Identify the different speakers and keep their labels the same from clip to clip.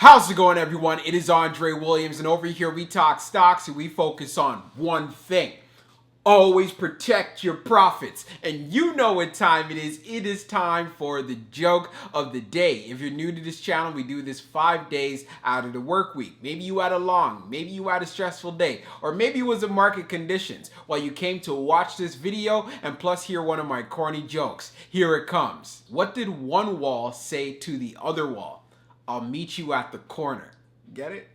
Speaker 1: How's it going, everyone? It is Andre Williams, and over here we talk stocks and we focus on one thing. Always protect your profits. And you know what time it is. It is time for the joke of the day. If you're new to this channel, we do this 5 days out of the work week. Maybe you had a long, maybe you had a stressful day, or maybe it was the market conditions while you came to watch this video and plus hear one of my corny jokes. Here it comes. What did one wall say to the other wall? I'll meet you at the corner. Get it?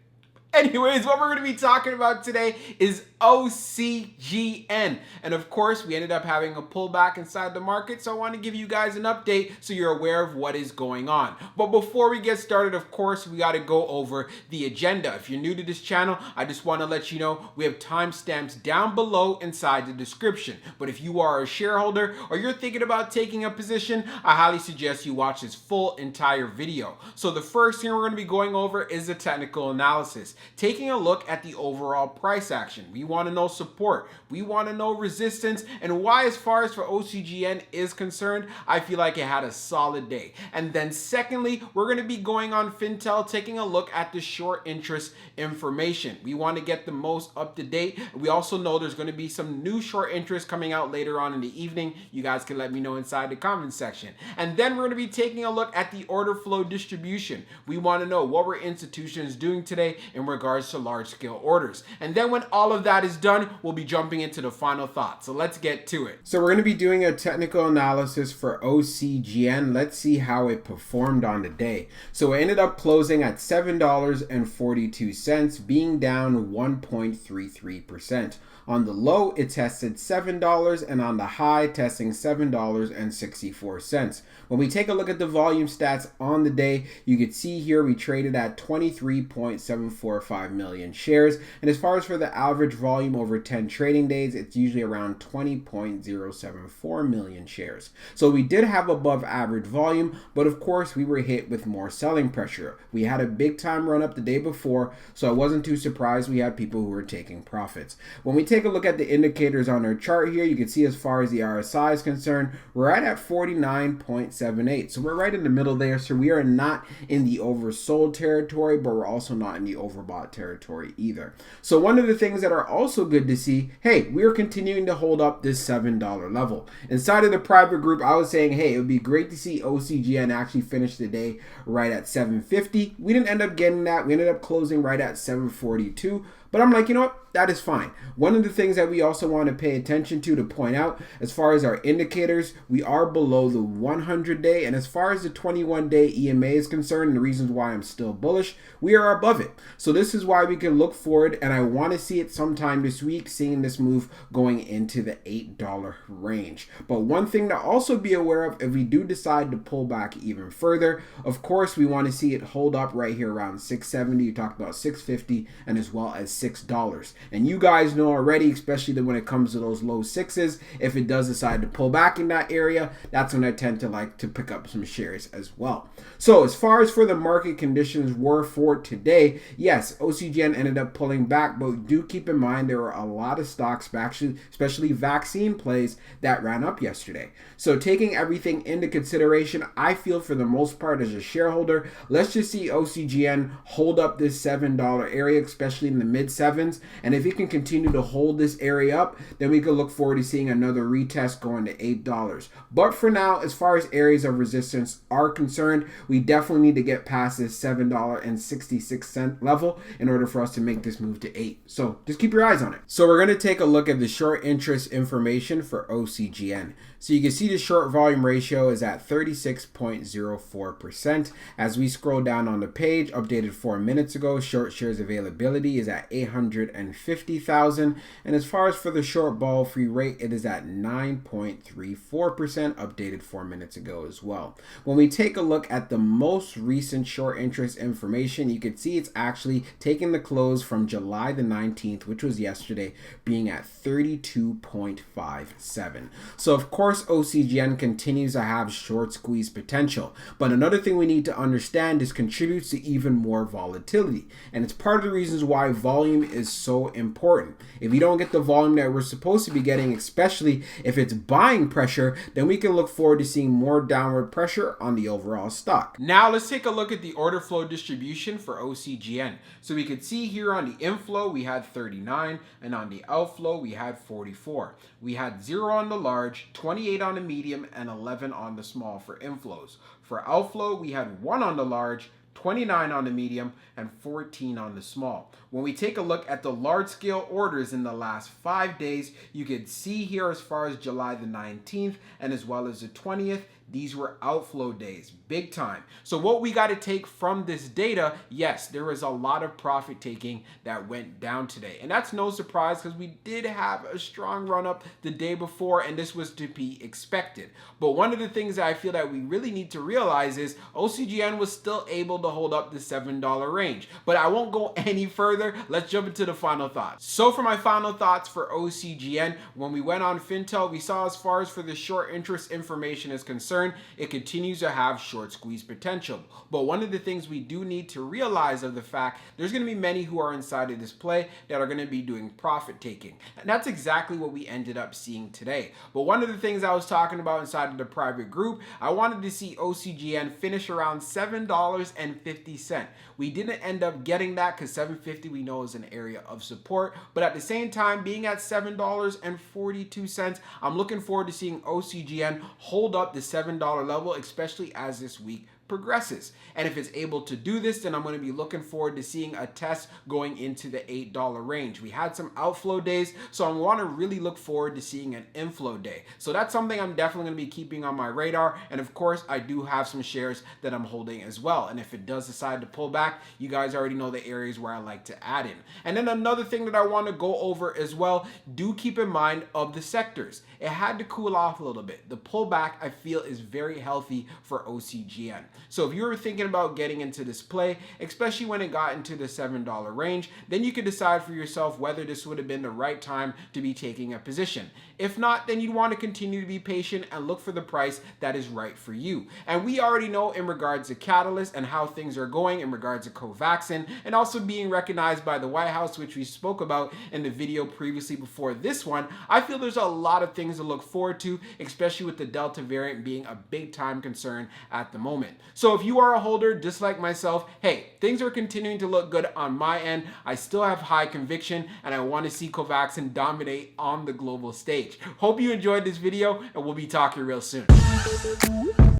Speaker 1: Anyways, what we're going to be talking about today is OCGN. And of course, we ended up having a pullback inside the market, so I want to give you guys an update so you're aware of what is going on. But before we get started, of course, we got to go over the agenda. If you're new to this channel, I just want to let you know we have timestamps down below inside the description. But if you are a shareholder or you're thinking about taking a position, I highly suggest you watch this full entire video. So the first thing we're going to be going over is the technical analysis. Taking a look at the overall price action. We want to know support. We want to know resistance and why, as far as for OCGN is concerned, I feel like it had a solid day. And then secondly, we're going to be going on Fintel, taking a look at the short interest information. We want to get the most up to date. We also know there's going to be some new short interest coming out later on in the evening. You guys can let me know inside the comment section. And then we're going to be taking a look at the order flow distribution. We want to know what were institutions doing today in regards to large-scale orders. And then when all of that is done, we'll be jumping into the final thoughts. So let's get to it. So we're going to be doing a technical analysis for OCGN. Let's see how it performed on the day. So it ended up closing at $7.42, being down 1.33%. On the low, it tested $7, and on the high, testing $7.64. When we take a look at the volume stats on the day, you can see here we traded at 23.745 million shares. And as far as for the average volume over 10 trading days, it's usually around 20.074 million shares. So we did have above average volume, but of course we were hit with more selling pressure. We had a big time run up the day before, so I wasn't too surprised we had people who were taking profits. When we take a look at the indicators on our chart here, you can see as far as the RSI is concerned, we're right at 49.78. So we're right in the middle there. So we are not in the oversold territory, but we're also not in the overbought territory either. So one of the things that are also good to see, hey, we're continuing to hold up this $7 level. Inside of the private group, I was saying, hey, it would be great to see OCGN actually finish the day right at $7.50. We didn't end up getting that. We ended up closing right at $7.42. But I'm like, you know what? That is fine. One of the things that we also want to pay attention to point out, as far as our indicators, we are below the 100-day. And as far as the 21-day EMA is concerned, and the reasons why I'm still bullish, we are above it. So this is why we can look forward, and I want to see it sometime this week, seeing this move going into the $8 range. But one thing to also be aware of, if we do decide to pull back even further, of course, we want to see it hold up right here around 670. You talked about 650 and as well as $6. And you guys know already, especially when it comes to those low sixes, if it does decide to pull back in that area, that's when I tend to like to pick up some shares as well. So as far as for the market conditions were for today, yes, OCGN ended up pulling back, but do keep in mind there were a lot of stocks, especially vaccine plays, that ran up yesterday. So taking everything into consideration, I feel for the most part as a shareholder, let's just see OCGN hold up this $7 area, especially in the mid sevens. And if it can continue to hold this area up, then we could look forward to seeing another retest going to $8. But for now, as far as areas of resistance are concerned, we definitely need to get past this $7.66 level in order for us to make this move to $8. So just keep your eyes on it. So we're going to take a look at the short interest information for OCGN. So you can see the short volume ratio is at 36.04%. As we scroll down on the page, updated 4 minutes ago, short shares availability is at 850,000. And as far as for the short ball free rate, it is at 9.34%, updated 4 minutes ago as well. When we take a look at the most recent short interest information, you can see it's actually taking the close from July the 19th, which was yesterday, being at 32.57. So of course, course, OCGN continues to have short squeeze potential, but another thing we need to understand is contributes to even more volatility, and it's part of the reasons why volume is so important. If you don't get the volume that we're supposed to be getting, especially if it's buying pressure, then we can look forward to seeing more downward pressure on the overall stock. Now let's take a look at the order flow distribution for OCGN. So we could see here on the inflow we had 39, and on the outflow we had 44. We had 0 on the large, 28 on the medium, and 11 on the small for inflows. For outflow we had 1 on the large, 29 on the medium, and 14 on the small. When we take a look at the large scale orders in the last 5 days, you could see here as far as July the 19th and as well as the 20th, these were outflow days, big time. So what we got to take from this data, yes, there was a lot of profit taking that went down today. And that's no surprise because we did have a strong run up the day before and this was to be expected. But one of the things that I feel that we really need to realize is OCGN was still able to hold up the $7 range. But I won't go any further. Let's jump into the final thoughts. So for my final thoughts for OCGN, when we went on Fintel, we saw as far as for the short interest information is concerned, it continues to have short squeeze potential. But one of the things we do need to realize of the fact there's going to be many who are inside of this play that are going to be doing profit taking. And that's exactly what we ended up seeing today. But one of the things I was talking about inside of the private group, I wanted to see OCGN finish around $7.50. We didn't end up getting that because $7.50 we know is an area of support. But at the same time, being at $7.42, I'm looking forward to seeing OCGN hold up the $7 level, especially as this week progresses. And if it's able to do this, then I'm going to be looking forward to seeing a test going into the $8 range. We had some outflow days, so I want to really look forward to seeing an inflow day. So that's something I'm definitely going to be keeping on my radar. And of course, I do have some shares that I'm holding as well. And if it does decide to pull back, you guys already know the areas where I like to add in. And then another thing that I want to go over as well, do keep in mind of the sectors. It had to cool off a little bit. The pullback I feel is very healthy for OCGN. So if you were thinking about getting into this play, especially when it got into the $7 range, then you could decide for yourself whether this would have been the right time to be taking a position. If not, then you'd want to continue to be patient and look for the price that is right for you. And we already know in regards to Catalyst and how things are going in regards to covaxin and also being recognized by the White House, which we spoke about in the video previously before this one, I feel there's a lot of things to look forward to, especially with the Delta variant being a big time concern at the moment. So if you are a holder just like myself, hey, things are continuing to look good on my end. I still have high conviction and I want to see covaxin dominate on the global stage. Hope you enjoyed this video and we'll be talking real soon.